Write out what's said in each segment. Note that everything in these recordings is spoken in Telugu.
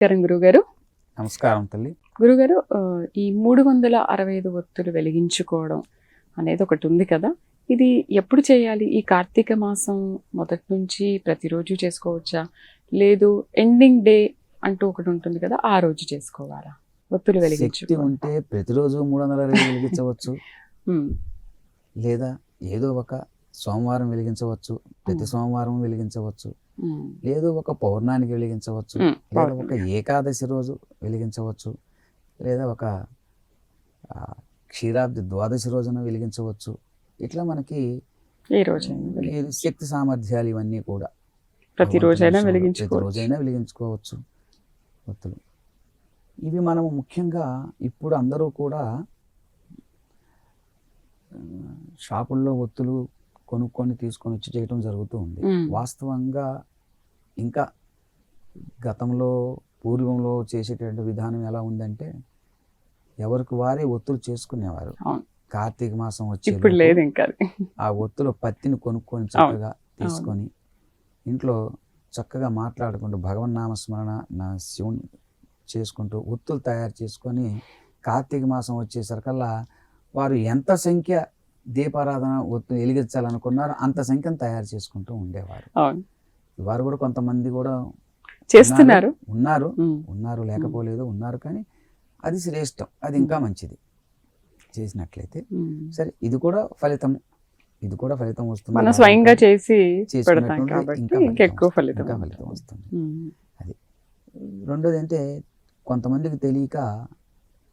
గురుగారు. నమస్కారం తల్లి. గురుగారు, ఈ 365 ఒత్తులు వెలిగించుకోవడం అనేది ఒకటి ఉంది కదా, ఇది ఎప్పుడు చేయాలి? ఈ కార్తీక మాసం మొదటి నుంచి ప్రతిరోజు చేసుకోవచ్చా, లేదు ఎండింగ్ డే అంటూ ఒకటి ఉంటుంది కదా, ఆ రోజు చేసుకోవాలా? ఒత్తులు శక్తి వెలిగించుకోవడం ఉంటే ప్రతిరోజు 360 వెలిగించవచ్చు, లేదా ఏదో ఒక సోమవారం వెలిగించవచ్చు, ప్రతి సోమవారం వెలిగించవచ్చు, లేదు ఒక పౌర్ణానికి వెలిగించవచ్చు, లేదా ఒక ఏకాదశి రోజు వెలిగించవచ్చు, లేదా ఒక క్షీరాబ్ది ద్వాదశి రోజున వెలిగించవచ్చు. ఇట్లా మనకి ఈ రోజు శక్తి సామర్థ్యాలు ఇవన్నీ కూడా ప్రతిరోజైనా వెలిగించుకోవచ్చు ఒత్తులు. ఇవి మనము ముఖ్యంగా ఇప్పుడు అందరూ కూడా షాపుల్లో ఒత్తులు కొనుక్కొని తీసుకొని వచ్చి చేయటం జరుగుతూ ఉంది. వాస్తవంగా ఇంకా గతంలో పూర్వంలో చేసేటువంటి విధానం ఎలా ఉందంటే, ఎవరికి వారే ఒత్తులు చేసుకునేవారు. కార్తీక మాసం వచ్చి ఆ ఒత్తులు పత్తిని కొనుక్కొని చక్కగా తీసుకొని ఇంట్లో చక్కగా మాట్లాడుకుంటూ భగవన్నామస్మరణ శివుని చేసుకుంటూ ఒత్తులు తయారు చేసుకొని కార్తీక మాసం వచ్చేసరికల్లా వారు ఎంత సంఖ్య దీపారాధన ఒత్తు వెలిగించాలనుకున్నారో అంత సంఖ్యను తయారు చేసుకుంటూ ఉండేవారు. వారు కూడా కొంతమంది కూడా చేస్తున్నారు, ఉన్నారు లేకపోలేదు, ఉన్నారు. కానీ అది శ్రేష్టం, అది ఇంకా మంచిది చేసినట్లయితే. సరే, ఇది కూడా ఫలితం వస్తుంది. మనం స్వయంగా చేసి ఇంకా ఫలితం వస్తుంది. అది రెండోది అంటే, కొంతమందికి తెలియక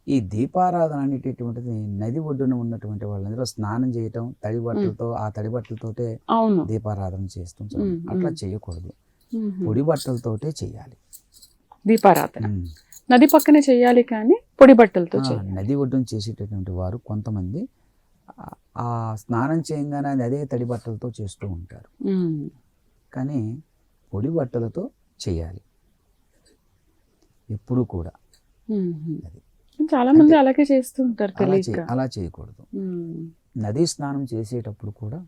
ఈ దీపారాధన అనేటటువంటిది నది ఒడ్డున ఉన్నటువంటి వాళ్ళందరూ స్నానం చేయటం తడి బట్టలతో, ఆ తడి బట్టలతోటే దీపారాధన చేస్తుంటారు. అట్లా చేయకూడదు, పొడి బట్టలతోటే చేయాలి దీపారాధన. నది పక్కనే చేయాలి కానీ పొడి బట్టలతో. నది ఒడ్డున చేసేటటువంటి వారు కొంతమంది ఆ స్నానం చేయగానే అదే తడి బట్టలతో చేస్తూ ఉంటారు. కానీ పొడి బట్టలతో చేయాలి ఎప్పుడు కూడా. అది చాలా మంది అలాగే చేస్తూ ఉంటారు. అలా చేయకూడదు. నదీ స్నానం చేసేటప్పుడు కూడా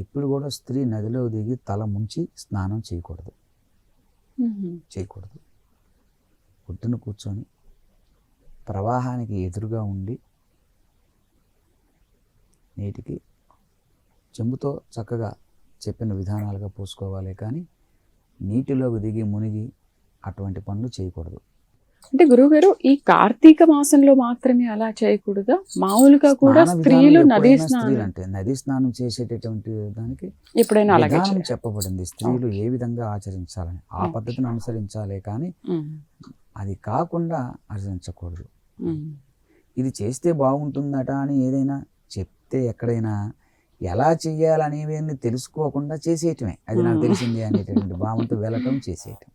ఎప్పుడు కూడా స్త్రీ నదిలో దిగి తల ముంచి స్నానం చేయకూడదు. ఒడ్డున కూర్చొని ప్రవాహానికి ఎదురుగా ఉండి నీటికి చెంబుతో చక్కగా చెప్పిన విధానాలుగా పోసుకోవాలి. కానీ నీటిలోకి దిగి మునిగి అటువంటి పనులు చేయకూడదు. అంటే గురువుగారు, ఈ కార్తీక మాసంలో మాత్రమే అలా చేయకూడదా? మామూలుగా కూడా స్త్రీలు నదీ స్నానం చేసేటటువంటి దానికి ఎప్పుడైనా విధానం చెప్పబడింది. స్త్రీలు ఏ విధంగా ఆచరించాలని ఆ పద్ధతిని అనుసరించాలి, కానీ అది కాకుండా ఆచరించకూడదు. ఇది చేస్తే బాగుంటుందట అని ఏదైనా చెప్తే ఎక్కడైనా ఎలా చెయ్యాలనేవి తెలుసుకోకుండా చేసేయటమే, అది నాకు తెలిసింది అనేటటువంటి భావంతో వెళ్ళటం, చేసేయటం.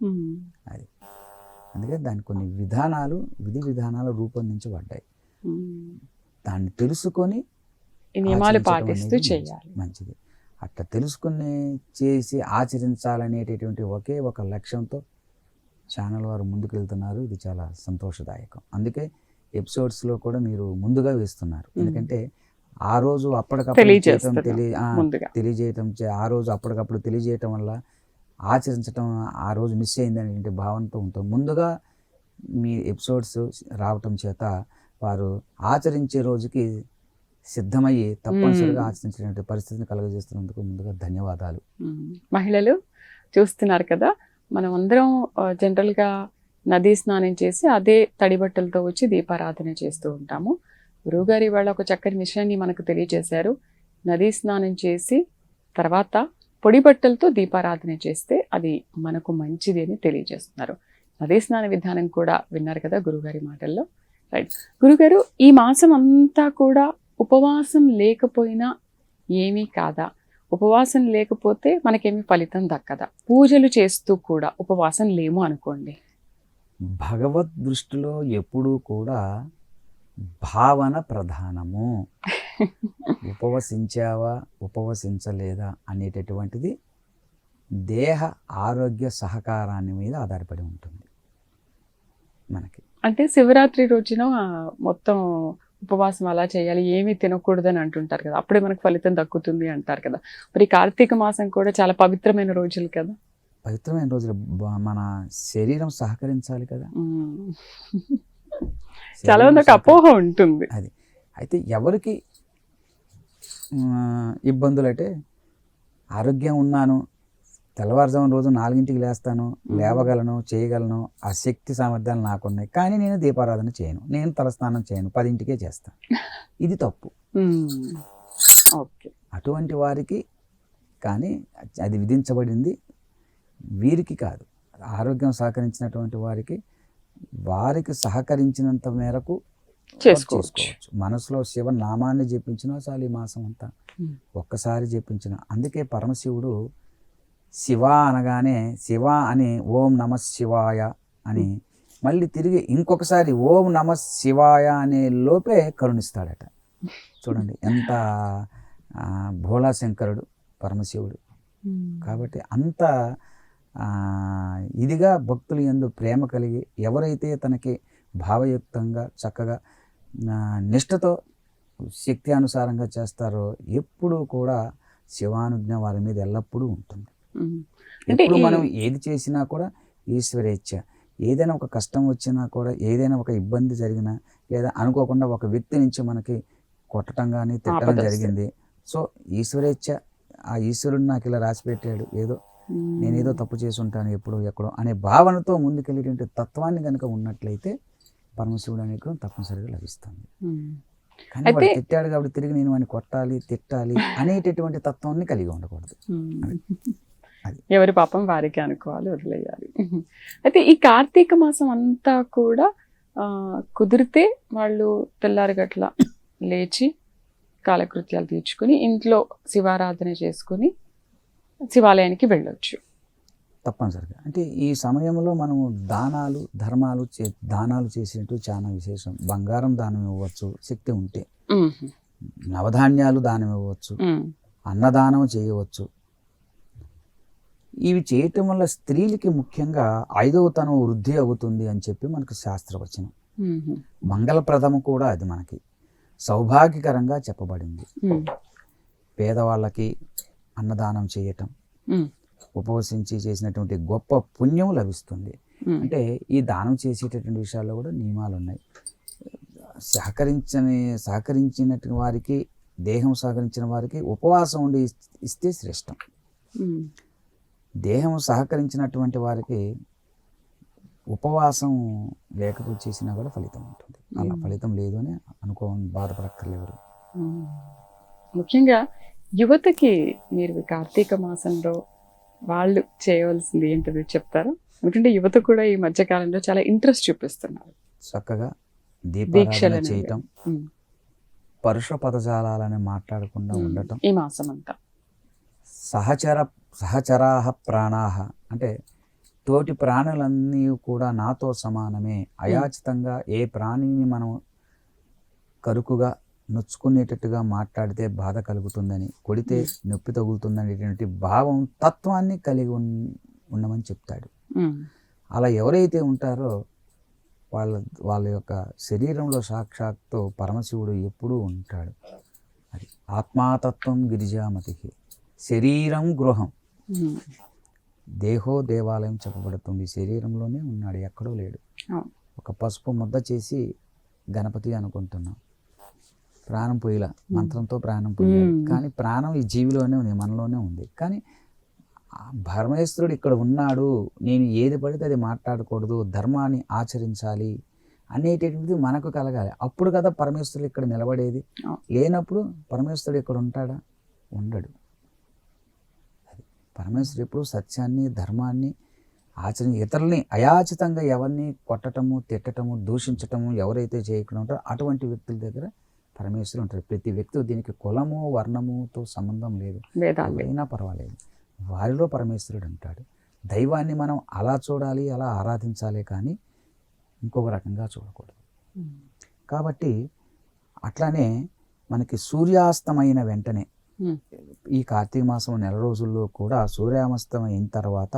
అది అందుకని దానికి కొన్ని విధి విధానాలు రూపొందించబడ్డాయి. దాన్ని తెలుసుకొని నియమాలు పాటిస్తూ చేయాలి, మంచిది. అట్లా తెలుసుకుని చేసి ఆచరించాలనేటటువంటి ఒకే ఒక లక్ష్యంతో ఛానల్ వారు ముందుకు వెళ్తున్నారు. ఇది చాలా సంతోషదాయకం. అందుకే ఎపిసోడ్స్లో కూడా మీరు ముందుగా వేస్తున్నారు. ఎందుకంటే ఆ రోజు అప్పటికప్పుడు తెలియజేయటం, ఆ రోజు అప్పటికప్పుడు తెలియజేయటం వల్ల ఆచరించడం ఆ రోజు మిస్ అయింది అనేటువంటి భావనతో ఉంటాం. ముందుగా మీ ఎపిసోడ్స్ రావటం చేత వారు ఆచరించే రోజుకి సిద్ధమయ్యి తప్పనిసరిగా ఆచరించేటువంటి పరిస్థితిని కలుగజేస్తున్నందుకు ముందుగా ధన్యవాదాలు. మహిళలు చూస్తున్నారు కదా, మనం అందరం జనరల్గా నదీ స్నానం చేసి అదే తడి బట్టలతో వచ్చి దీపారాధన చేస్తూ ఉంటాము. గురువుగారు ఇవాళ ఒక చక్కని విషయాన్ని మనకు తెలియజేశారు. నదీ స్నానం చేసి తర్వాత పొడి బట్టలతో దీపారాధన చేస్తే అది మనకు మంచిది అని తెలియజేస్తున్నారు. నదీ స్నాన విధానం కూడా విన్నారు కదా గురుగారి మాటల్లో. రైట్ గురుగారు, ఈ మాసం అంతా కూడా ఉపవాసం లేకపోయినా ఏమీ కాదా? ఉపవాసం లేకపోతే మనకేమీ ఫలితం దక్కదా? పూజలు చేస్తూ కూడా ఉపవాసం లేము అనుకోండి, భగవద్ దృష్టిలో ఎప్పుడూ కూడా భావన ప్రధానము. ఉపవసించావా ఉపవసించలేదా అనేటటువంటిది దేహ ఆరోగ్య సహకారాన్ని మీద ఆధారపడి ఉంటుంది మనకి. అంటే శివరాత్రి రోజున మొత్తం ఉపవాసం అలా చేయాలి, ఏమీ తినకూడదని అంటుంటారు కదా, అప్పుడే మనకు ఫలితం దక్కుతుంది అంటారు కదా. మరి కార్తీక మాసం కూడా చాలా పవిత్రమైన రోజులు కదా. పవిత్రమైన రోజులు మన శరీరం సహకరించాలి కదా. చాలా మంది ఒక అపోహ ఉంటుంది. అది అయితే ఎవరికి ఇబ్బందులు అంటే, ఆరోగ్యం ఉన్నాను, తెల్లవారుజామున రోజు 4ంటికి లేస్తాను, లేవగలను, చేయగలను, ఆ శక్తి సామర్థ్యాలు నాకున్నాయి, కానీ నేను దీపారాధన చేయను, నేను తలస్నానం చేయను, 10ంటికే చేస్తాను, ఇది తప్పు. ఓకే, అటువంటి వారికి కానీ అది విధించబడింది, వీరికి కాదు. ఆరోగ్యం సహకరించినటువంటి వారికి సహకరించినంత మేరకు చేసుకోవచ్చు. మనసులో శివ నామాన్ని జపించినా చాలు ఈ మాసం అంతా, ఒక్కసారి జపించిన. అందుకే పరమశివుడు శివ అనగానే శివ అని ఓం నమ శివాయ అని మళ్ళీ తిరిగి ఇంకొకసారి ఓం నమ శివాయ అనే లోపే కరుణిస్తాడట. చూడండి ఎంత భోళాశంకరుడు పరమశివుడు. కాబట్టి అంత ఇదిగా భక్తులు యందు ప్రేమ కలిగి ఎవరైతే తనకి భావయుక్తంగా చక్కగా నిష్ఠతో శక్తి అనుసారంగా చేస్తారో ఎప్పుడూ కూడా శివానుజ్ఞ వారి మీద ఎల్లప్పుడూ ఉంటుంది. ఎప్పుడు మనం ఏది చేసినా కూడా ఈశ్వరేచ్ఛ. ఏదైనా ఒక కష్టం వచ్చినా కూడా, ఏదైనా ఒక ఇబ్బంది జరిగినా, లేదా అనుకోకుండా ఒక వ్యక్తి నుంచి మనకి కొట్టడం కానీ తిట్టడం జరిగింది, సో ఈశ్వరేచ్ఛ, ఆ ఈశ్వరుడు నాకు ఇలా రాసి పెట్టాడు, ఏదో నేనేదో తప్పు చేసి ఉంటాను ఎప్పుడో ఎక్కడో అనే భావనతో ముందుకెళ్ళేటువంటి తత్వాన్ని కనుక ఉన్నట్లయితే పరమశివుడు అనుగ్రహం తప్పనిసరిగా లభిస్తుంది. కానీ వాడు తిట్టాడు కాబట్టి తిరిగి నేను వాడిని కొట్టాలి, తిట్టాలి అనేటటువంటి తత్వాన్ని కలిగి ఉండకూడదు. ఎవరి పాపం వారికి అనుకోవాలి, వదిలేయాలి. అయితే ఈ కార్తీక మాసం అంతా కూడా కుదిరితే వాళ్ళు తెల్లారిగట్ల లేచి కాలకృత్యాలు తీర్చుకుని ఇంట్లో శివారాధన చేసుకుని శివాలయానికి వెళ్ళొచ్చు తప్పనిసరిగా. అంటే ఈ సమయంలో మనము దానాలు ధర్మాలు దానాలు చేసినట్టు చాలా విశేషం. బంగారం దానం ఇవ్వచ్చు శక్తి ఉంటే, నవధాన్యాలు దానం ఇవ్వచ్చు, అన్నదానం చేయవచ్చు. ఇవి చేయటం వల్ల స్త్రీలకి ముఖ్యంగా 5వ తనం వృద్ధి అవుతుంది అని చెప్పి మనకు శాస్త్రవచనం. మంగళప్రదము కూడా అది మనకి సౌభాగ్యకరంగా చెప్పబడింది. పేదవాళ్ళకి అన్నదానం చేయటం, ఉపవసించి చేసినటువంటి గొప్ప పుణ్యం లభిస్తుంది. అంటే ఈ దానం చేసేటటువంటి విషయాల్లో కూడా నియమాలు ఉన్నాయి. సహకరించిన వారికి, దేహం సహకరించిన వారికి ఉపవాసం ఉండి ఇస్తే శ్రేష్టం. దేహం సహకరించినటువంటి వారికి ఉపవాసం లేకపోతే చేసినా కూడా ఫలితం ఉంటుంది. అలా ఫలితం లేదు అని బాధపడక్కర్లేరు. ముఖ్యంగా యువతకి మీరు కార్తీక మాసంలో వాళ్ళు చేయవలసింది ఏంటిది చెప్తారా? ఎందుకంటే యువత కూడా ఈ మధ్య కాలంలో చాలా ఇంట్రెస్ట్ చూపిస్తున్నారు. చక్కగా దీపారాధన చేయటం, పరుష పదజాలాలని మాట్లాడకుండా ఉండటం, ఈ మాసం అంతా సహచరాహ ప్రాణాహ అంటే తోటి ప్రాణులన్నీ కూడా నాతో సమానమే. అయాచితంగా ఏ ప్రాణిని మనం కరుకుగా నొచ్చుకునేటట్టుగా మాట్లాడితే బాధ కలుగుతుందని, కొడితే నొప్పి తగులుతుందనేటువంటి భావం తత్వాన్ని కలిగి ఉండమని చెప్తాడు. అలా ఎవరైతే ఉంటారో వాళ్ళ యొక్క శరీరంలో సాక్షాత్తు పరమశివుడు ఎప్పుడూ ఉంటాడు. అది ఆత్మాతత్వం గిరిజామతి, శరీరం గృహం, దేహో దేవాలయం చెప్పబడుతుంది. శరీరంలోనే ఉన్నాడు, ఎక్కడో లేడు. ఒక పసుపు ముద్ద చేసి గణపతి అనుకుంటున్నాం, ప్రాణం పోయిలా, మంత్రంతో ప్రాణం పోయాలి, కానీ ప్రాణం ఈ జీవిలోనే ఉంది, మనలోనే ఉంది. కానీ పరమేశ్వరుడు ఇక్కడ ఉన్నాడు, నేను ఏది పడితే అది మాట్లాడకూడదు, ధర్మాన్ని ఆచరించాలి అనేటటువంటిది మనకు కలగాలి. అప్పుడు కదా పరమేశ్వరుడు ఇక్కడ నిలబడేది. లేనప్పుడు పరమేశ్వరుడు ఇక్కడ ఉంటాడా? ఉండడు. పరమేశ్వరుడు ఎప్పుడు సత్యాన్ని, ధర్మాన్ని ఇతరుల్ని అయాచితంగా ఎవరిని కొట్టటము, తిట్టటము, దూషించటము ఎవరైతే చేయకుండా ఉంటారో అటువంటి వ్యక్తుల దగ్గర పరమేశ్వరుడు ఉంటారు. ప్రతి వ్యక్తి, దీనికి కులము వర్ణముతో సంబంధం లేదు, అయినా పర్వాలేదు, వారిలో పరమేశ్వరుడు ఉంటాడు. దైవాన్ని మనం అలా చూడాలి, అలా ఆరాధించాలి, కానీ ఇంకొక రకంగా చూడకూడదు. కాబట్టి అట్లానే మనకి సూర్యాస్తమైన వెంటనే ఈ కార్తీక మాసం నెల రోజుల్లో కూడా సూర్యాస్తమయం అయిన తర్వాత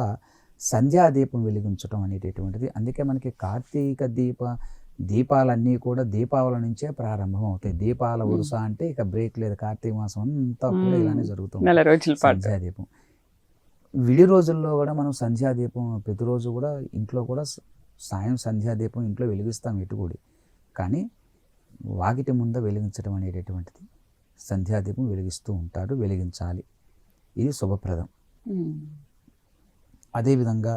సంధ్యాదీపం వెలిగించడం అనేటటువంటిది. అందుకే మనకి కార్తీక దీపాలన్నీ కూడా దీపావళి నుంచే ప్రారంభం అవుతాయి. దీపాల వరుస అంటే ఇక బ్రేక్ లేదు. కార్తీక మాసం అంతా కూడా ఇలానే జరుగుతుంది. సంధ్యాదీపం విడి రోజుల్లో కూడా మనం సంధ్యాదీపం ప్రతిరోజు కూడా ఇంట్లో కూడా సాయం సంధ్యాదీపం ఇంట్లో వెలిగిస్తాం ఎటుకూడి. కానీ వాకిటి ముంద వెలిగించడం అనేటటువంటిది సంధ్యాదీపం వెలిగిస్తూ ఉంటారు, వెలిగించాలి. ఇది శుభప్రదం. అదేవిధంగా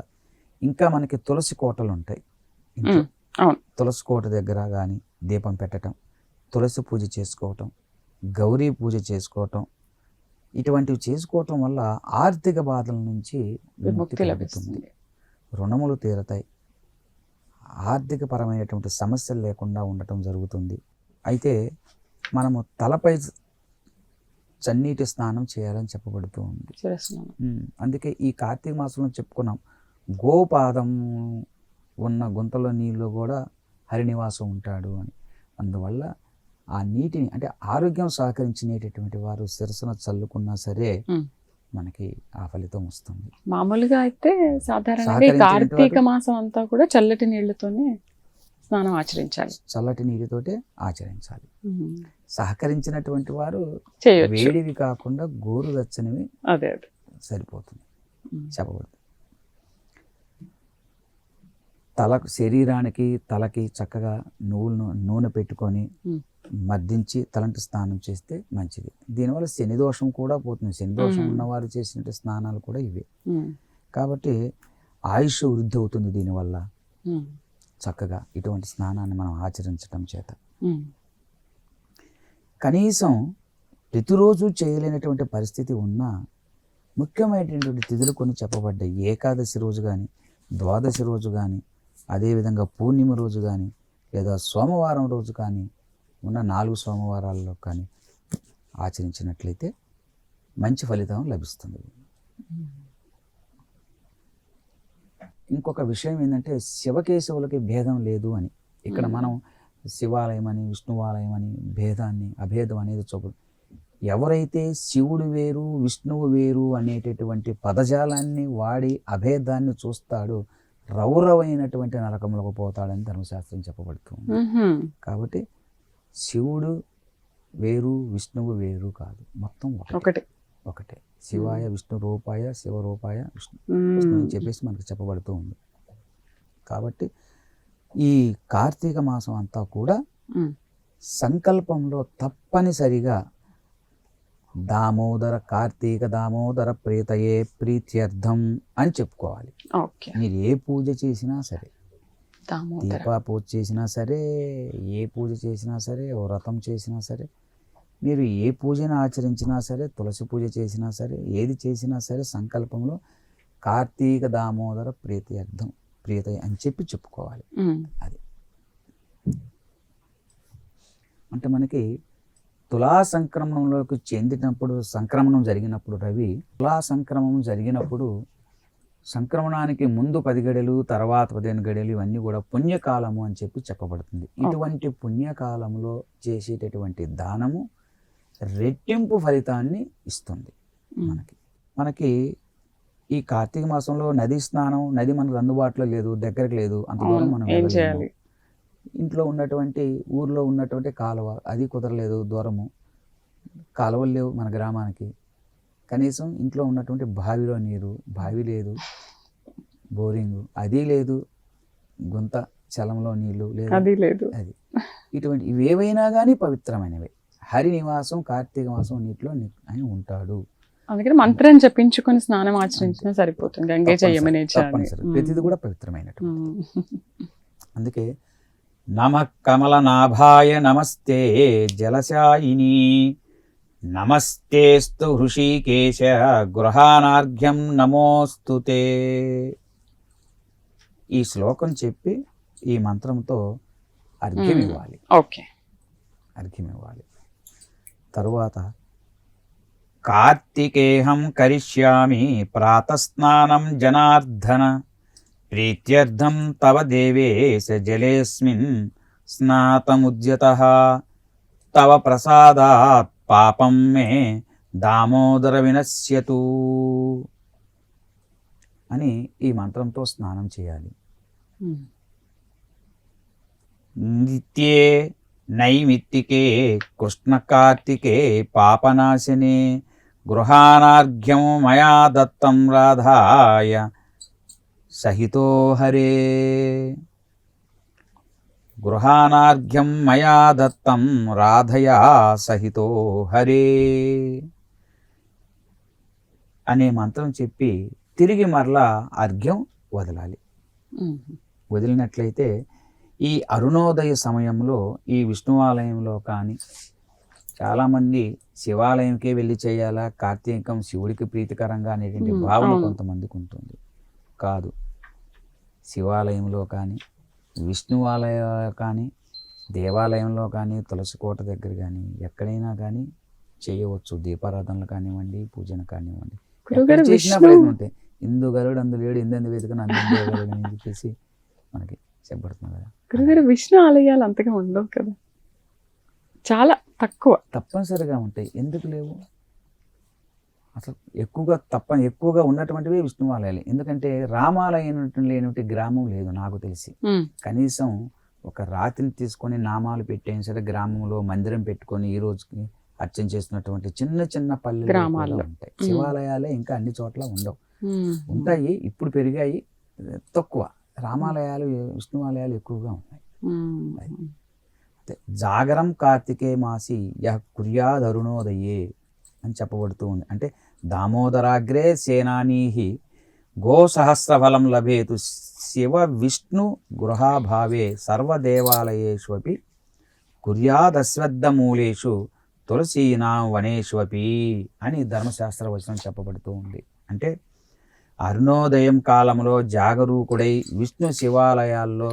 ఇంకా మనకి తులసి కోటలు ఉంటాయి ఇంట్లో. తులసి కోట దగ్గర కానీ దీపం పెట్టడం, తులసి పూజ చేసుకోవటం, గౌరీ పూజ చేసుకోవటం, ఇటువంటివి చేసుకోవటం వల్ల ఆర్థిక బాధల నుంచి విముక్తి లభిస్తుంది, రుణములు తీరతాయి, ఆర్థిక పరమైనటువంటి సమస్యలు లేకుండా ఉండటం జరుగుతుంది. అయితే మనము తలపై చన్నీటి స్నానం చేయాలని చెప్పబడుతూ ఉంది. అందుకే ఈ కార్తీక మాసంలో చెప్పుకున్నాం, గోపాదం ఉన్న గుంతలో నీళ్ళు కూడా హరినివాసం ఉంటాడు అని. అందువల్ల ఆ నీటిని అంటే ఆరోగ్యం సహకరించినటువంటి వారు శిరస్సున చల్లుకున్నా సరే మనకి ఆ ఫలితం వస్తుంది. మామూలుగా అయితే సాధారణంగా కార్తీక మాసం అంతా కూడా చల్లటి నీళ్లతోనే స్నానం ఆచరించాలి, చల్లటి నీటితోటే ఆచరించాలి. సహకరించినటువంటి వారు చేయొచ్చు, వేడివి కాకుండా గోరువెచ్చనివి అదే సరిపోతుంది చెప్పబడుతుంది. శరీరానికి తలకి చక్కగా నూనె పెట్టుకొని మర్దించి తలంటి స్నానం చేస్తే మంచిది. దీనివల్ల శని దోషం కూడా పోతుంది. శని దోషం ఉన్నవారు చేసినట్టు స్నానాలు కూడా ఇవే. కాబట్టి ఆయుష్ వృద్ధి అవుతుంది దీనివల్ల. చక్కగా ఇటువంటి స్నానాన్ని మనం ఆచరించడం చేత కనీసం ప్రతిరోజు చేయలేనటువంటి పరిస్థితి ఉన్నా ముఖ్యమైనటువంటి తిథులు కొన్ని చెప్పబడ్డాయి. ఏకాదశి రోజు కానీ, ద్వాదశి రోజు కానీ, అదేవిధంగా పూర్ణిమ రోజు కానీ, లేదా సోమవారం రోజు కానీ, ఉన్న 4 సోమవారాల్లో కానీ ఆచరించినట్లయితే మంచి ఫలితం లభిస్తుంది. ఇంకొక విషయం ఏంటంటే శివకేశవులకి భేదం లేదు అని. ఇక్కడ మనం శివాలయం అని, విష్ణువాలయం అని అభేదం అనేది చూపదు. ఎవరైతే శివుడు వేరు విష్ణువు వేరు అనేటటువంటి పదజాలాన్ని వాడి అభేదాన్ని చూస్తాడో రౌరవైనటువంటి నరకంలోకి పోతాడని ధర్మశాస్త్రం చెప్పబడుతుంది. కాబట్టి శివుడు వేరు విష్ణువు వేరు కాదు, మొత్తం ఒకటే. శివాయ విష్ణు రూపాయ శివరూపాయ విష్ణు అని చెప్పేసి మనకు చెప్పబడుతూ ఉంది. కాబట్టి ఈ కార్తీక మాసం అంతా కూడా సంకల్పంలో తప్పనిసరిగా కార్తీక దామోదర ప్రీతయే ప్రీత్యర్థం అని చెప్పుకోవాలి. మీరు ఏ పూజ చేసినా సరే, దీపా పూజ చేసినా సరే, ఏ పూజ చేసినా సరే, వ్రతం చేసినా సరే, మీరు ఏ పూజను ఆచరించినా సరే, తులసి పూజ చేసినా సరే, ఏది చేసినా సరే సంకల్పంలో కార్తీక దామోదర ప్రీత్యర్థం ప్రీతయ అని చెప్పుకోవాలి. అది అంటే మనకి తులా సంక్రమణంలోకి సంక్రమణం జరిగినప్పుడు రవి తులా సంక్రమణం జరిగినప్పుడు సంక్రమణానికి ముందు 10 గడియలు, తర్వాత 15 గడియలు ఇవన్నీ కూడా పుణ్యకాలము అని చెప్పబడుతుంది. ఇటువంటి పుణ్యకాలంలో చేసేటటువంటి దానము రెట్టింపు ఫలితాన్ని ఇస్తుంది మనకి. ఈ కార్తీక మాసంలో నది స్నానం, నది మనకు అందుబాటులో లేదు, దగ్గరకు లేదు, అంత దూరం మనం వెళ్ళలేము. ఇంట్లో ఉన్నటువంటి ఊర్లో ఉన్నటువంటి కాలువ అది కుదరలేదు, దూరము, కాలువలు లేవు మన గ్రామానికి. కనీసం ఇంట్లో ఉన్నటువంటి బావిలో నీరు, బావి లేదు, బోరింగు అది లేదు, గుంత చలంలో నీళ్లు లేదు, అది ఇటువంటి ఇవేవైనా కానీ పవిత్రమైనవి. హరి నివాసం కార్తీక మాసం నీటిలో అని ఉంటాడు. అందుకని మంత్రం జపించుకొని స్నానం ఆచరించినా సరిపోతుంది. గంగే జయమనే ప్రతిది కూడా పవిత్రమైనట్టు. అందుకే నమ కమలనాభాయ నమస్తే జలశాయిని నమస్తేస్తు హృషికేశ గృహానార్ఘ్యం నమోస్తుతే. ఈ శ్లోకం చెప్పి ఈ మంత్రంతో అర్ఘ్యం ఇవ్వాలి. అర్ఘ్యం ఇవ్వాలి. తరువాత కార్తికేహం కరిష్యామి ప్రాతస్నానం జనార్దన ప్రీత్యర్థం తవ దేవేశ జలేస్మిన్ స్నాతముద్యతః తవ ప్రసాదాత్ పాపం మే దామోదర వినశ్యతు అని ఈ మంత్రంతో స్నానం చేయాలి. నిత్యే నైమిత్తికే కృష్ణ కార్తికే పాపనాశనే గృహానార్ఘ్యం మయా దత్తం రాధాయ సహితో హరే. గృహానార్ఘ్యం మయా దత్తం రాధయా సహితో హరే అనే మంత్రం చెప్పి తిరిగి మరలా అర్ఘ్యం వదలాలి. వదిలినట్లయితే ఈ అరుణోదయ సమయంలో ఈ విష్ణువాలయంలో కానీ, చాలామంది శివాలయంకే వెళ్ళి చేయాలా, కార్తీకం శివుడికి ప్రీతికరంగా అనేటువంటి భావన కొంతమందికి ఉంటుంది. కాదు, శివాలయంలో కానీ, విష్ణువాలయ కానీ, దేవాలయంలో కానీ, తులసి కోట దగ్గర కానీ, ఎక్కడైనా కానీ చేయవచ్చు. దీపారాధనలు కానివ్వండి, పూజను కానివ్వండి, చేసినా ప్రయత్నం ఉంటాయి. ఇందు గరుడు అందు లేడు, ఇందు వెతుకుని అందరు అని చెప్పేసి మనకి చెప్పబడుతుంది కదా. గురుగారు, విష్ణు ఆలయాలు అంతగా ఉండవు కదా, చాలా తక్కువ. తప్పనిసరిగా ఉంటాయి, ఎందుకు లేవు? అసలు ఎక్కువగా ఉన్నటువంటివి విష్ణు ఆలయాలు. ఎందుకంటే రామాలయం లేనటువంటి గ్రామం లేదు నాకు తెలిసి. కనీసం ఒక రాతిని తీసుకొని నామాలు పెట్టైనా సరే గ్రామంలో మందిరం పెట్టుకొని ఈ రోజుకి అర్చన చేస్తున్నటువంటి చిన్న చిన్న పల్లెలు ఉంటాయి. శివాలయాలే ఇంకా అన్ని చోట్ల ఉండవు. ఉంటాయి, ఇప్పుడు పెరిగాయి, తక్కువ. రామాలయాలు, విష్ణువాలయాలు ఎక్కువగా ఉన్నాయి. జాగరం కార్తికే మాసి యః కుర్యాద్ అరుణోదయే అని చెప్పబడుతూ ఉంది. అంటే దామోదరాగ్రే సేనానీహి గోసహస్రఫలం లభేతు శివ విష్ణు గృహాభావే సర్వదేవాలయేష్వపి కుర్యాదశ్వద్ధమూలేషు తులసీనాం వనేష్వపి అని ధర్మశాస్త్ర వచనం చెప్పబడుతూ ఉంది. అంటే అరుణోదయం కాలంలో జాగరూకుడై విష్ణు శివాలయాల్లో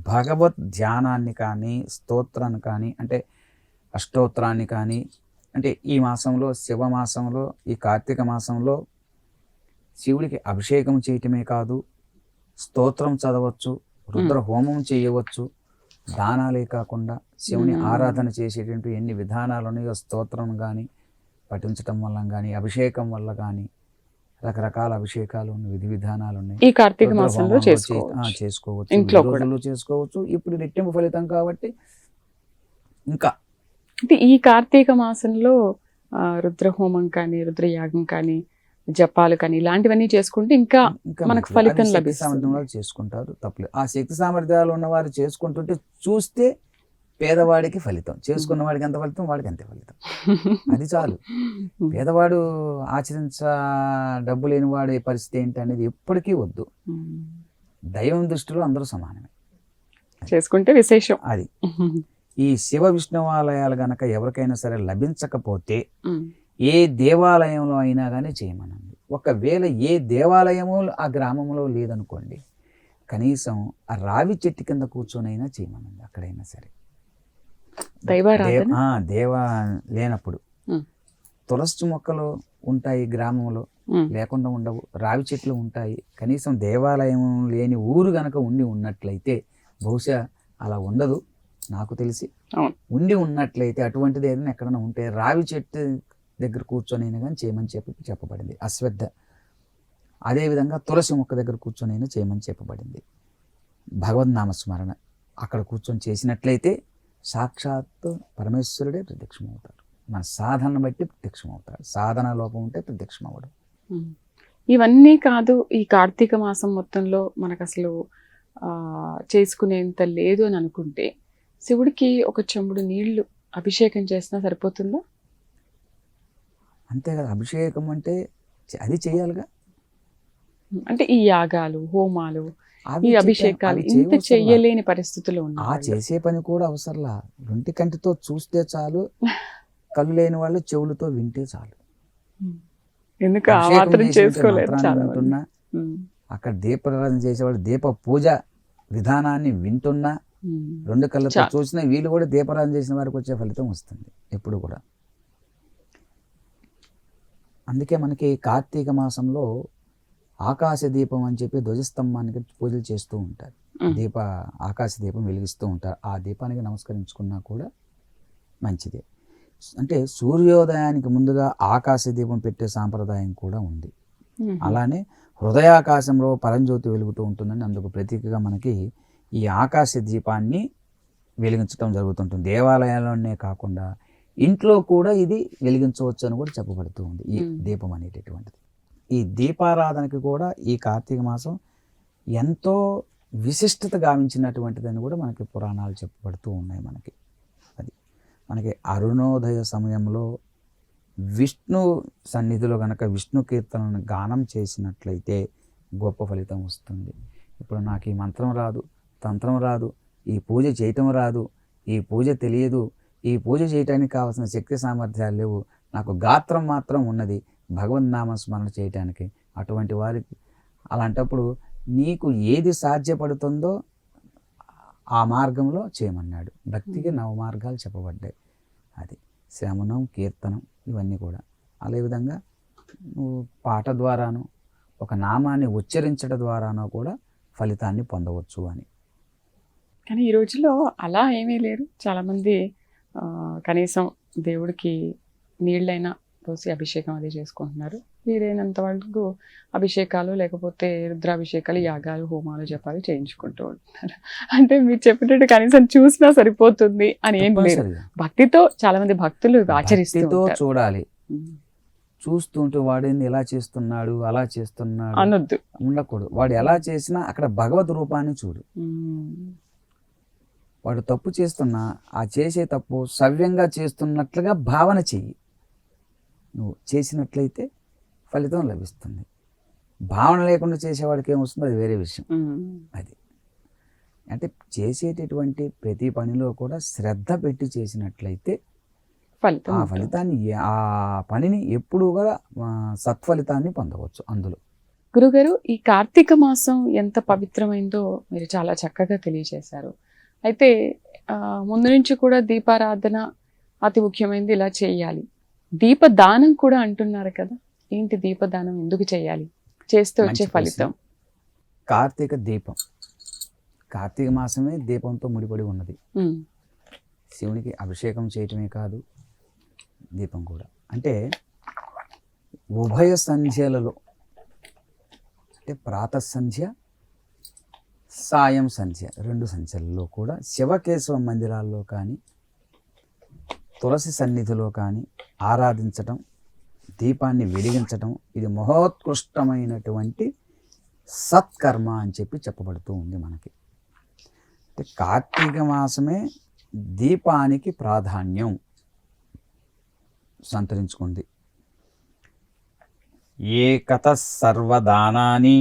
భగవద్ ధ్యానాన్ని కానీ, స్తోత్రాన్ని కానీ, అంటే అష్టోత్తరాన్ని కానీ, అంటే ఈ మాసంలో, శివమాసంలో, ఈ కార్తీక మాసంలో శివుడికి అభిషేకం చేయటమే కాదు, స్తోత్రం చదవచ్చు, రుద్ర హోమం చేయవచ్చు. దానాలే కాకుండా శివుని ఆరాధన చేసేటువంటి ఎన్ని విధానాలు ఉన్నాయో, స్తోత్రం కానీ పఠించటం వల్ల కానీ, అభిషేకం వల్ల కానీ, రకరకాల అభిషేకాలు విధి విధానాలు ఉన్నాయి. ఈ కార్తీక మాసంలో చేసుకోవచ్చు, ఇంట్లో చేసుకోవచ్చు. ఇప్పుడు రెట్టింపు ఫలితం కాబట్టి ఇంకా అంటే ఈ కార్తీక మాసంలో రుద్రహోమం కానీ, రుద్రయాగం కానీ, జపాలు కానీ ఇలాంటివన్నీ చేసుకుంటే ఇంకా మనకు ఫలితం లభిస్తుంది. చేసుకుంటారు, తప్పలేదు. ఆ శక్తి సామర్థ్యాలు ఉన్నవారు చేసుకుంటుంటే చూస్తే పేదవాడికి ఫలితం, చేసుకున్న వాడికి ఎంత ఫలితం, వాడికి అంతే ఫలితం. అది చాలు. పేదవాడు డబ్బు లేని వాడి పరిస్థితి ఏంటి అనేది ఎప్పటికీ వద్దు. దైవం దృష్టిలో అందరూ సమానమే, చేసుకుంటే విశేషం. అది ఈ శివ విష్ణువాలయాలు గనక ఎవరికైనా సరే లభించకపోతే ఏ దేవాలయంలో అయినా కానీ చేయమనండి. ఒకవేళ ఏ దేవాలయము ఆ గ్రామంలో లేదనుకోండి, కనీసం ఆ రావి చెట్టు కింద కూర్చొనైనా చేయమనండి. అక్కడైనా సరే దేవ లేనప్పుడు తులసి మొక్కలు ఉంటాయి గ్రామంలో, లేకుండా ఉండవు. రావి చెట్లు ఉంటాయి. కనీసం దేవాలయం లేని ఊరు గనక ఉన్నట్లయితే, బహుశా అలా ఉండదు నాకు తెలిసి, ఉన్నట్లయితే అటువంటిది ఏదైనా ఎక్కడైనా ఉంటే రావి చెట్టు దగ్గర కూర్చొనైనా కానీ చేయమని చెప్పబడింది. అశ్వద్ధ. అదేవిధంగా తులసి మొక్క దగ్గర కూర్చొనైనా చేయమని చెప్పబడింది. భగవద్నామస్మరణ అక్కడ కూర్చొని చేసినట్లయితే సాక్షాత్ పరమేశ్వరుడే ప్రత్యక్షమవుతాడు. మన సాధన బట్టి ప్రత్యక్షమవుతాడు. సాధన లోపం ఉంటే ప్రత్యక్షం అవ్వడం. ఇవన్నీ కాదు, ఈ కార్తీక మాసం మొత్తంలో మనకు అసలు చేసుకునేంత లేదు అని అనుకుంటే శివుడికి ఒక చెంబుడు నీళ్లు అభిషేకం చేసినా సరిపోతుందా? అంతే కదా, అభిషేకం అంటే అది చేయాలిగా. అంటే ఈ యాగాలు, హోమాలు, ఈ అభిషేకాలు ఇంత చెయ్యలేని పరిస్థితులు ఉన్నాయి. ఆ చేసే పని కూడా అవసరంలా. ఒంటి కంటితో చూస్తే చాలు, కళ్ళు లేని వాళ్ళు చెవులతో వింటే చాలు. ఎందుకు చేసుకోలేదు అక్కడ దీపారాధన చేసేవాళ్ళు దీప పూజ విధానాన్ని వింటున్నా, రెండు కళ్ళతో చూసిన వీళ్ళు కూడా దీపారాధన చేసిన వారికి వచ్చే ఫలితం వస్తుంది ఎప్పుడు కూడా. అందుకే మనకి కార్తీక మాసంలో ఆకాశ దీపం అని చెప్పి ధ్వజస్తంభానికి పూజలు చేస్తూ ఉంటారు. ఆకాశ దీపం వెలిగిస్తూ ఉంటారు. ఆ దీపానికి నమస్కరించుకున్నా కూడా మంచిదే. అంటే సూర్యోదయానికి ముందుగా ఆకాశ దీపం పెట్టే సాంప్రదాయం కూడా ఉంది. అలానే హృదయాకాశంలో పరంజ్యోతి వెలుగుతూ ఉంటుందని అందుకు ప్రతీకగా మనకి ఈ ఆకాశ దీపాన్ని వెలిగించడం జరుగుతుంటుంది. దేవాలయాల్లోనే కాకుండా ఇంట్లో కూడా ఇది వెలిగించవచ్చు అని కూడా చెప్పబడుతూ ఉంది ఈ దీపం అనేటటువంటిది. ఈ దీపారాధనకి కూడా ఈ కార్తీక మాసం ఎంతో విశిష్టత గావించినటువంటిదని కూడా మనకి పురాణాలు చెప్పబడుతూ ఉన్నాయి. మనకి అరుణోదయ సమయంలో విష్ణు సన్నిధిలో కనుక విష్ణు కీర్తనను గానం చేసినట్లయితే గొప్ప ఫలితం వస్తుంది. ఇప్పుడు నాకు ఈ మంత్రం రాదు, తంత్రం రాదు, ఈ పూజ చేయటం రాదు, ఈ పూజ తెలియదు, ఈ పూజ చేయటానికి కావాల్సిన శక్తి సామర్థ్యాలు లేవు, నాకు గాత్రం మాత్రం ఉన్నది భగవన్నామ స్మరణ చేయటానికి, అటువంటి వారికి అలాంటప్పుడు నీకు ఏది సాధ్యపడుతుందో ఆ మార్గంలో చేయమన్నాడు. భక్తికి నవమార్గాలు చెప్పబడ్డాయి. అది శ్రవణం, కీర్తనం, ఇవన్నీ కూడా. అదే విధంగా నువ్వు పాట ద్వారాను ఒక నామాన్ని ఉచ్చరించడం ద్వారానో కూడా ఫలితాన్ని పొందవచ్చు అని. కానీ ఈ రోజుల్లో అలా ఏమీ లేరు. చాలామంది కనీసం దేవుడికి నీళ్ళైనా పోసి అభిషేకం అది చేసుకుంటున్నారు. వీలైనంత వరకు అభిషేకాలు లేకపోతే రుద్రాభిషేకాలు, యాగాలు, హోమాలు, జపాలు చేయించుకుంటూ ఉంటున్నారు. అంటే మీరు చెప్పినట్టు కనీసం చూసినా సరిపోతుంది అని ఏం లేదు. భక్తితో చాలా మంది భక్తులు ఆచరిస్తూ చూడాలి. చూస్తుంటూ వాడిని ఎలా చేస్తున్నాడు, అలా చేస్తున్నాడు అనొద్దు, ఉండకూడదు. వాడు ఎలా చేసినా అక్కడ భగవద్ రూపాన్ని చూడు. వాడు తప్పు చేస్తున్నా ఆ చేసే తప్పు సవ్యంగా చేస్తున్నట్లుగా భావన చెయ్యి. నువ్వు చేసినట్లయితే ఫలితం లభిస్తుంది. భావన లేకుండా చేసేవాడికి ఏమొస్తుందో అది వేరే విషయం. అది అంటే చేసేటటువంటి ప్రతి పనిలో కూడా శ్రద్ధ పెట్టి చేసినట్లయితే ఆ ఫలితాన్ని, ఆ పనిని ఎప్పుడు కూడా సత్ఫలితాన్ని పొందవచ్చు. అందులో గురుగారు, ఈ కార్తీక మాసం ఎంత పవిత్రమైందో మీరు చాలా చక్కగా తెలియజేశారు. అయితే ముందు నుంచి కూడా దీపారాధన అతి ముఖ్యమైనది, ఇలా చేయాలి. దీపదానం కూడా అంటున్నారు కదా, ఏంటి దీపదానం, ఎందుకు చేయాలి, చేస్తే వచ్చే ఫలితం? కార్తీక దీపం, కార్తీక మాసమే దీపంతో ముడిపడి ఉన్నది. శివునికి అభిషేకం చేయటమే కాదు, దీపం కూడా. అంటే ఉభయ సంధ్యలలో, అంటే ప్రాతః సంధ్య, సాయం సంధ్య, 2 సంధ్యలలో కూడా శివకేశవ మందిరాల్లో కానీ తులసి సన్నిధిలో కానీ ఆరాధించటం, దీపాన్ని వెలిగించటం, ఇది మహోత్కృష్టమైనటువంటి సత్కర్మ అని చెప్పబడుతూ ఉంది మనకి. అంటే కార్తీక మాసమే దీపానికి ప్రాధాన్యం సంతరించుకుంది. ఏకత సర్వదానాని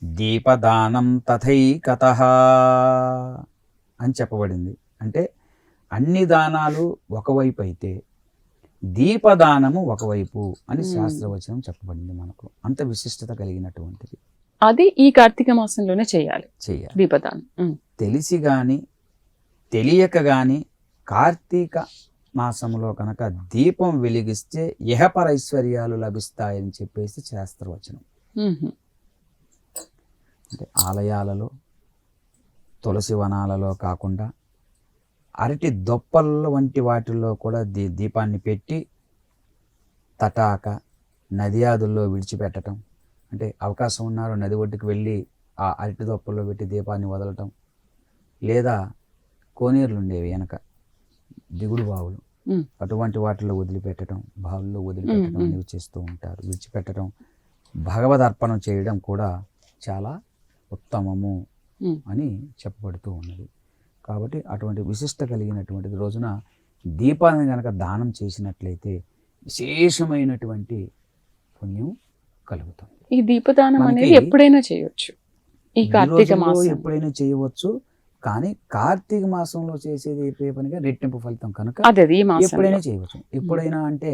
దీపదానం తథైకతః అని చెప్పబడింది. అంటే అన్ని దానాలు ఒకవైపు అయితే దీపదానము ఒకవైపు అని శాస్త్రవచనం చెప్పబడింది మనకు. అంత విశిష్టత కలిగినటువంటిది. అది ఈ కార్తీక మాసంలోనే చేయాలి దీపదానం. తెలిసి గాని తెలియక గాని కార్తీక మాసంలో కనుక దీపం వెలిగిస్తే ఇహపర ఐశ్వర్యాలు లభిస్తాయని చెప్పేసి శాస్త్రవచనం. అంటే ఆలయాలలో, తులసి వనాలలో కాకుండా అరటి దొప్పల వంటి వాటిల్లో కూడా దీపాన్ని పెట్టి తటాక నదియాదుల్లో విడిచిపెట్టడం. అంటే అవకాశం ఉన్నారు నది ఒడ్డుకు వెళ్ళి ఆ అరటి దొప్పల్లో పెట్టి దీపాన్ని వదలటం, లేదా కోనేరులు ఉండేవి వెనక, దిగుడు బావులు, అటువంటి వాటిల్లో వదిలిపెట్టడం, బావుల్లో వదిలిపెట్టడం అనేవి చేస్తూ ఉంటారు. విడిచిపెట్టడం, భగవదర్పణం చేయడం కూడా చాలా ఉత్తమము అని చెప్పబడుతూ ఉన్నది. కాబట్టి అటువంటి విశిష్ట కలిగినటువంటి రోజున దీపాన్ని కనుక దానం చేసినట్లయితే విశేషమైనటువంటి పుణ్యం కలుగుతుంది. ఈ దీపదానం అనేది ఎప్పుడైనా చేయవచ్చు, ఈ కార్తీక మాసం ఎప్పుడైనా చేయవచ్చు. కానీ కార్తీక మాసంలో చేసేది ఏ పనిగా రెట్టింపు ఫలితం కనుక ఎప్పుడైనా చేయవచ్చు. ఎప్పుడైనా అంటే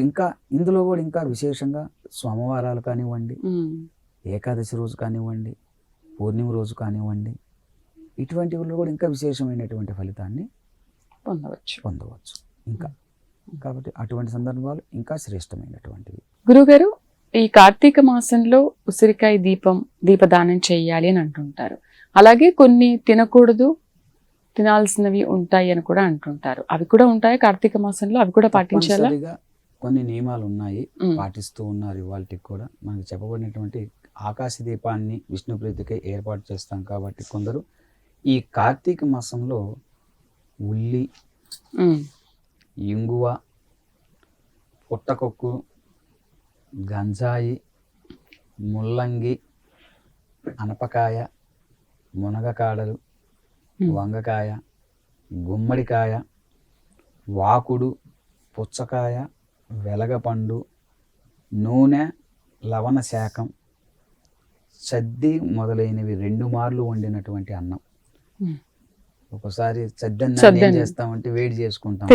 ఇంకా ఇందులో కూడా ఇంకా విశేషంగా సోమవారాలు కానివ్వండి, ఏకాదశి రోజు కానివ్వండి, పూర్ణిమ రోజు కానివ్వండి, ఇటువంటి కూడా ఇంకా విశేషమైనటువంటి ఫలితాన్ని పొందవచ్చు ఇంకా. కాబట్టి అటువంటి సందర్భాలు ఇంకా శ్రేష్టమైనటువంటివి. గురుగారు, ఈ కార్తీక మాసంలో ఉసిరికాయ దీపదానం చేయాలి అని అంటుంటారు. అలాగే కొన్ని తినకూడదు, తినాల్సినవి ఉంటాయి అని కూడా అంటుంటారు. అవి కూడా ఉంటాయి కార్తీక మాసంలో? అవి కూడా పాటించాలా? కొన్ని నియమాలు ఉన్నాయి, పాటిస్తూ ఉన్నారు. ఇవాళకి కూడా మనకి చెప్పబడినటువంటి ఆకాశ దీపాన్ని విష్ణు ప్రీతికి ఏర్పాటు చేస్తాం కాబట్టి కొందరు ఈ కార్తీక మాసంలో ఉల్లి, ఇంగువ, పుట్టకొక్కు, గంజాయి, ముల్లంగి, అనపకాయ, మునగకాడలు, వంగకాయ, గుమ్మడికాయ, వాకుడు, పుచ్చకాయ, వెలగపండు, నూనె, లవణ శాఖం, సద్ది మొదలైనవి 2 మార్లు వండినటువంటి అన్నం. ఒకసారి సద్ది అన్నం ఏం చేస్తామంటే వేడి చేసుకుంటాం,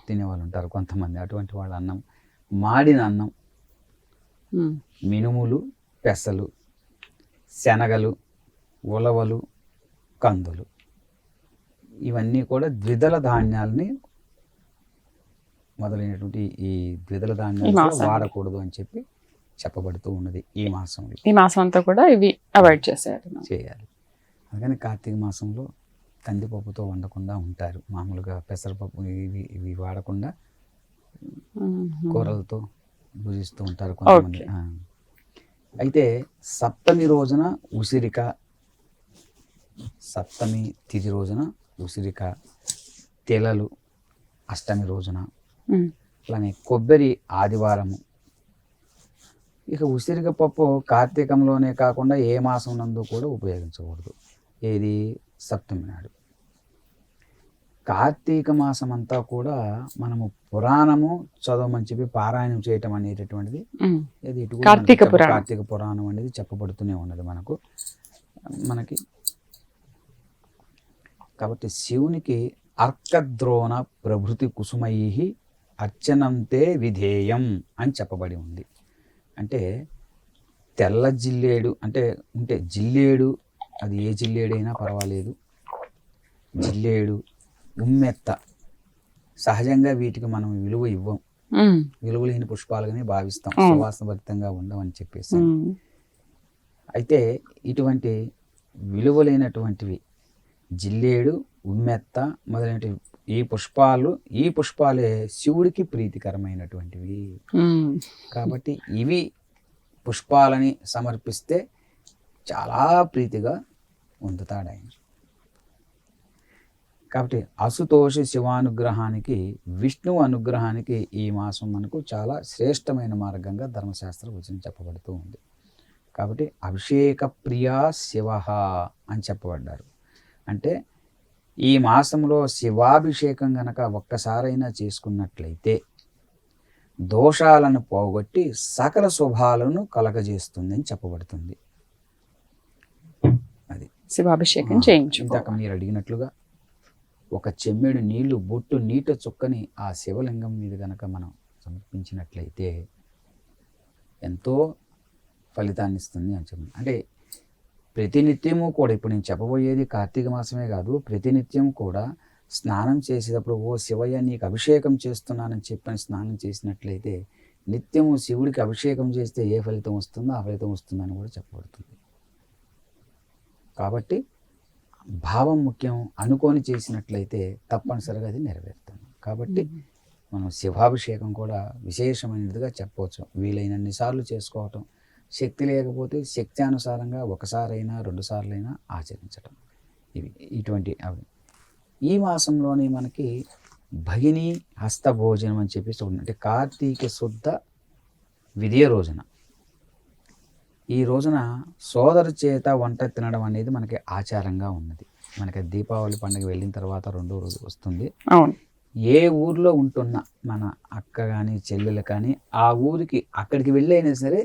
తినేవాళ్ళు ఉంటారు కొంతమంది. అటువంటి వాళ్ళ అన్నం, మాడిన అన్నం, మినుములు, పెసలు, శనగలు, ఉలవలు, కందులు, ఇవన్నీ కూడా ద్విదళ ధాన్యాలని మొదలైనటువంటి ఈ ద్విదళ ధాన్యాలు వాడకూడదు అని చెప్పి చెప్పబడుతూ ఉన్నది ఈ మాసంలో. ఈ మాసం అంతా కూడా ఇవి అవాయిడ్ చేయాలి. అందుకని కార్తీక మాసంలో కందిపప్పుతో వండకుండా ఉంటారు. మామూలుగా పెసరపప్పు ఇవి వాడకుండా కూరలతో భుజిస్తూ ఉంటారు కొంతమంది. అయితే సప్తమి రోజున ఉసిరిక, సప్తమి తిథి రోజున ఉసిరిక, తెలలు అష్టమి రోజున, అలానే కొబ్బరి ఆదివారము. ఇక ఉసిరిక పప్పు కార్తీకంలోనే కాకుండా ఏ మాసం నందు కూడా ఉపయోగించకూడదు. ఏది? సప్తమి నాడు. కార్తీక మాసం అంతా కూడా మనము పురాణము చదవమని చెప్పి పారాయణం చేయటం అనేటటువంటిది కార్తీక పురాణం అనేది చెప్పబడుతూనే ఉన్నది మనకి. కాబట్టి శివునికి అర్కద్రోణ ప్రభృతి కుసుమై అర్చనంతే విధేయం అని చెప్పబడి ఉంది. అంటే తెల్ల జిల్లేడు ఉంటే జిల్లేడు, అది ఏ జిల్లేడైనా పర్వాలేదు, జిల్లేడు, ఉమ్మెత్త, సహజంగా వీటికి మనం విలువ ఇవ్వం, విలువ లేని పుష్పాలుగానే భావిస్తాం, సువాసనభరితంగా ఉండవని చెప్పేసి. అయితే ఇటువంటి విలువలేనటువంటివి జిల్లేడు, ఉమ్మెత్త మొదలైనవి ఈ పుష్పాలే శివుడికి ప్రీతికరమైనటువంటివి. కాబట్టి ఇవి పుష్పాలని సమర్పిస్తే చాలా ప్రీతిగా పొందుతాడు ఆయన. కాబట్టి అసుతోష శివానుగ్రహానికి, విష్ణువు అనుగ్రహానికి ఈ మాసం మనకు చాలా శ్రేష్టమైన మార్గంగా ధర్మశాస్త్ర వచనం చెప్పబడుతూ ఉంది. కాబట్టి అభిషేక ప్రియా శివ అని చెప్పబడ్డారు. అంటే ఈ మాసంలో శివాభిషేకం గనక ఒక్కసారైనా చేసుకున్నట్లయితే దోషాలను పోగొట్టి సకల శుభాలను కలగజేస్తుంది అని చెప్పబడుతుంది. అది శివాభిషేకం చేయించు. ఇందాక మీరు అడిగినట్లుగా ఒక చెమ్మెడు నీళ్లు, బొట్టు నీట చుక్కని ఆ శివలింగం మీద గనక మనం సమర్పించినట్లయితే ఎంతో ఫలితాన్ని ఇస్తుంది అని చెప్పి. అంటే ప్రతినిత్యము కూడా, ఇప్పుడు నేను చెప్పబోయేది కార్తీక మాసమే కాదు, ప్రతినిత్యం కూడా స్నానం చేసేటప్పుడు ఓ శివయ్య నీకు అభిషేకం చేస్తున్నానని చెప్పని స్నానం చేసినట్లయితే నిత్యము శివుడికి అభిషేకం చేస్తే ఏ ఫలితం వస్తుందో ఆ ఫలితం వస్తుందని కూడా చెప్పబడుతుంది. కాబట్టి భావం ముఖ్యం. అనుకొని చేసినట్లయితే తప్పనిసరిగా అది నెరవేరుతుంది. కాబట్టి మనం శివాభిషేకం కూడా విశేషమైనదిగా చెప్పవచ్చు. వీలైనన్ని సార్లు చేసుకోవటం, శక్తి లేకపోతే శక్తి అనుసారంగా ఒకసారైనా 2 సార్లైనా ఆచరించటం, ఇటువంటి అవి. ఈ మాసంలోనే మనకి భగిని హస్త భోజనం అని చెప్పేసి అంటే కార్తీక శుద్ధ విధియ రోజున, ఈ రోజున సోదరు చేత వంట తినడం అనేది మనకి ఆచారంగా ఉన్నది. మనకి దీపావళి పండుగ వెళ్ళిన తర్వాత 2వ రోజు వస్తుంది. ఏ ఊర్లో ఉంటున్న మన అక్క కానీ చెల్లెలు కానీ ఆ ఊరికి అక్కడికి వెళ్ళైనా సరే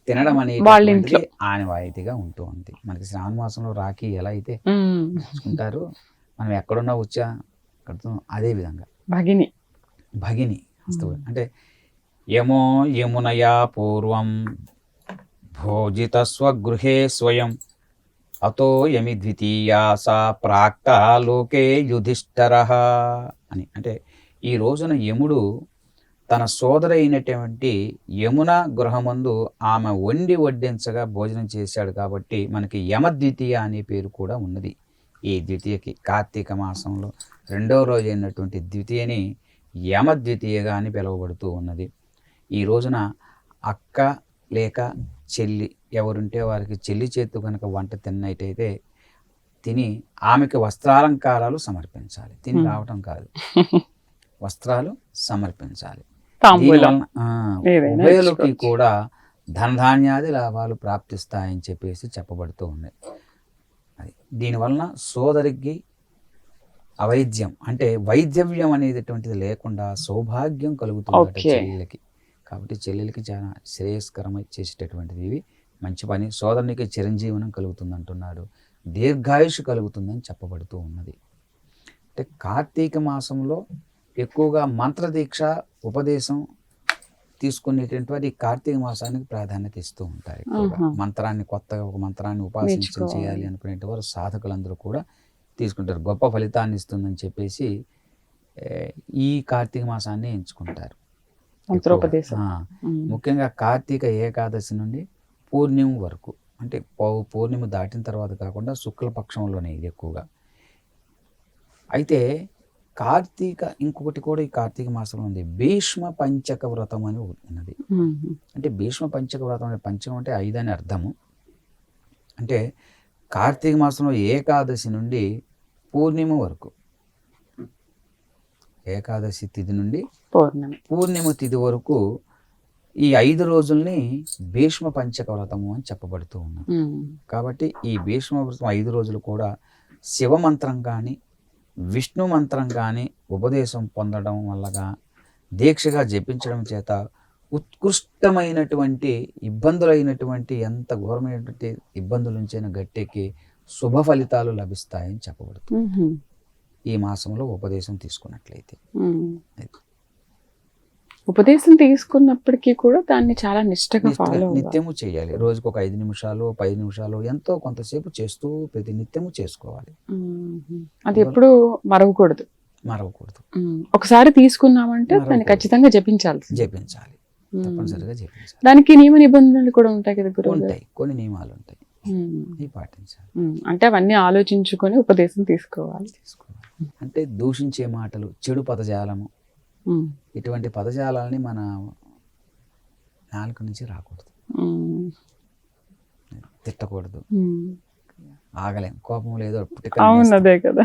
తినడం అనేది ఆనవాయితీగా ఉంటూ ఉంది. మనకి శ్రావణ మాసంలో రాఖీ ఎలా అయితే ఉంటారో మనం ఎక్కడున్నా వచ్చా కడుతున్నాం, అదే విధంగా భగిని అంటే యమునయా పూర్వం భోజిత స్వగృహే స్వయం అతో యమి ద్వితీయా సా ప్రాక్త లోకే యుధిష్ఠరః అని. అంటే ఈ రోజున యముడు తన సోదరైనటువంటి యమున గృహమందు ఆమె వండి వడ్డించగా భోజనం చేశాడు. కాబట్టి మనకి యమద్వితీయ అనే పేరు కూడా ఉన్నది. ఈ ద్వితీయకి కార్తీక మాసంలో 2వ రోజు అయినటువంటి ద్వితీయని యమద్వితీయగా అని పిలువబడుతూ ఉన్నది. ఈ రోజున అక్క లేక చెల్లి ఎవరుంటే వారికి చెల్లి చేతు కనుక వంట తిన్నట్టయితే తిని ఆమెకి వస్త్రాలంకారాలు సమర్పించాలి. తిని రావటం కాదు, వస్త్రాలు సమర్పించాలి. తాంబూలం దీనివలన ఏదైనా ఉభయులకి ఇచ్చుకోవచ్చు. కూడా ధనధాన్యాది లాభాలు ప్రాప్తిస్తాయని చెప్పేసి చెప్పబడుతూ ఉంది. అది దీనివలన సోదరికి అవైద్యం అంటే వైద్యవ్యం అనేటటువంటిది లేకుండా సౌభాగ్యం కలుగుతుంది ఓకే. చెల్లెలకి. కాబట్టి చెల్లెలకి చాలా శ్రేయస్కరమై చేసేటటువంటిది ఇవి. మంచి పని. సోదరునికి చిరంజీవనం కలుగుతుంది అంటున్నాడు. దీర్ఘాయుష్ కలుగుతుందని చెప్పబడుతూ ఉన్నది. అంటే కార్తీక మాసంలో ఎక్కువగా మంత్రదీక్ష ఉపదేశం తీసుకునేటువంటి వారు ఈ కార్తీక మాసానికి ప్రాధాన్యత ఇస్తూ ఉంటారు. ఎక్కువగా ఆహా. మంత్రాన్ని కొత్తగా ఒక మంత్రాన్ని ఉపాసించి నేర్చుకోవాలి. చేయాలి అనుకునే వారు సాధకులందరూ కూడా తీసుకుంటారు. గొప్ప ఫలితాన్ని ఇస్తుందని చెప్పేసి ఈ కార్తీక మాసాన్ని ఎంచుకుంటారు. మంత్రోపదేశం. ఆ, ముఖ్యంగా కార్తీక ఏకాదశి నుండి పూర్ణిమ వరకు, అంటే పూర్ణిమ దాటిన తర్వాత కాకుండా శుక్లపక్షంలోనే ఇది ఎక్కువగా. అయితే ఇంకొకటి కూడా ఈ కార్తీక మాసంలో ఉంది, భీష్మ పంచక వ్రతం అని ఉన్నది. అంటే భీష్మ పంచక వ్రతం అనే పంచకం అంటే 5 అని అర్థము. అంటే కార్తీక మాసంలో ఏకాదశి నుండి పూర్ణిమ వరకు, ఏకాదశి తిథి నుండి పూర్ణిమ తిథి వరకు ఈ 5 రోజుల్ని భీష్మ పంచక వ్రతము అని చెప్పబడుతూ ఉన్నది. కాబట్టి ఈ భీష్మ వ్రతం 5 రోజులు కూడా శివమంత్రం కానీ విష్ణు మంత్రం కానీ ఉపదేశం పొందడం వల్లగా దీక్షగా జపించడం చేత ఉత్కృష్టమైనటువంటి ఇబ్బందులైనటువంటి ఎంత ఘోరమైనటువంటి ఇబ్బందుల నుంచైనా గట్టెక్కి శుభ ఫలితాలు లభిస్తాయని చెప్పబడుతుంది ఈ మాసంలో ఉపదేశం తీసుకున్నట్లయితే. ఉపదేశం తీసుకున్నప్పటికీ కూడా దాన్ని చాలా నిష్టగా ఫాలో నిత్యము చేయాలి. రోజుకు ఒక 5 నిమిషాలు 10 నిమిషాలు ఎంతో కొంతసేపు చేస్తూ ప్రతి నిత్యము చేసుకోవాలి. అది ఎప్పుడు మరవకూడదు. ఒకసారి తీసుకున్నామంటే దాన్ని ఖచ్చితంగా జపించాలి. తప్పనిసరిగా జపించాలి. దానికి నియమ నిబంధనలు కూడా ఉంటాయి కదా గురువు? ఉంటాయి, కొన్ని నియమాలు ఉంటాయి, ఇవి పాటించాలి. అంటే అవన్నీ ఆలోచించుకొని ఉపదేశం తీసుకోవాలి. అంటే దూషించే మాటలు, చెడు పదజాలము, ఇటువంటి పదజాలాలని మన నాలుక నుంచి రాకూడదు. తిట్టకూడదు, ఆగలేం, కోపం లేదో అదే కదా.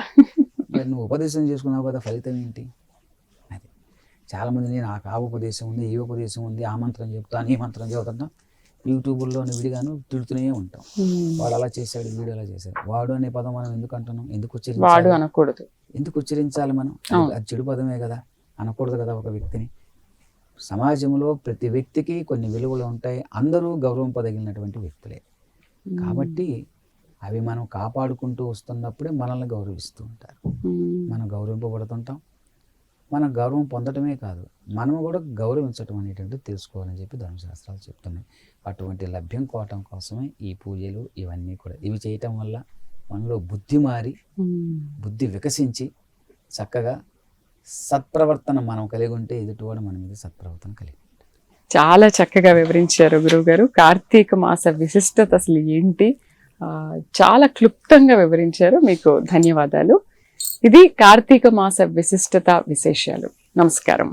నువ్వు ఉపదేశం చేసుకున్నావు కదా, ఫలితం ఏంటి? అది చాలా మంది నాకు ఆ ఉపదేశం ఉంది, ఈ ఉపదేశం ఉంది, ఆ మంత్రం చెప్తాను, ఈ మంత్రం చెబుతాను, యూట్యూబ్లో విడిగాను తిడుతూనే ఉంటాం. వాడు అలా చేశాడు, వీడు అలా చేశాడు. వాడు అనే పదం మనం ఎందుకు అంటున్నాం? ఎందుకు వాడు అనకూడదు, ఎందుకు ఉచ్చరించాలి మనం? అది చెడు పదమే కదా, అనకూడదు కదా ఒక వ్యక్తిని. సమాజంలో ప్రతి వ్యక్తికి కొన్ని విలువలు ఉంటాయి, అందరూ గౌరవింపదగినటువంటి వ్యక్తులే. కాబట్టి అవి మనం కాపాడుకుంటూ వస్తున్నప్పుడే మనల్ని గౌరవిస్తూ ఉంటారు. మనం గౌరవింపబడుతుంటాం. మనం గౌరవం పొందటమే కాదు, మనము కూడా గౌరవించటం అనేటువంటిది తెలుసుకోవాలని చెప్పి ధర్మశాస్త్రాలు చెప్తున్నాయి. అటువంటి లభ్యం కోవటం కోసమే ఈ పూజలు ఇవన్నీ కూడా. ఇవి చేయటం వల్ల మనలో బుద్ధి మారి, బుద్ధి వికసించి చక్కగా సత్ప్రవర్తన మనం కలిగి ఉంటే ఎదుటివాడు మన మీద సత్ప్రవర్తన కలిగి ఉంటాడు. చాలా చక్కగా వివరించారు గురువుగారు. కార్తీక మాస విశిష్టత అసలు ఏంటి చాలా క్లుప్తంగా వివరించారు. మీకు ధన్యవాదాలు. ఇది కార్తీక మాస విశిష్టత విశేషాలు. నమస్కారం.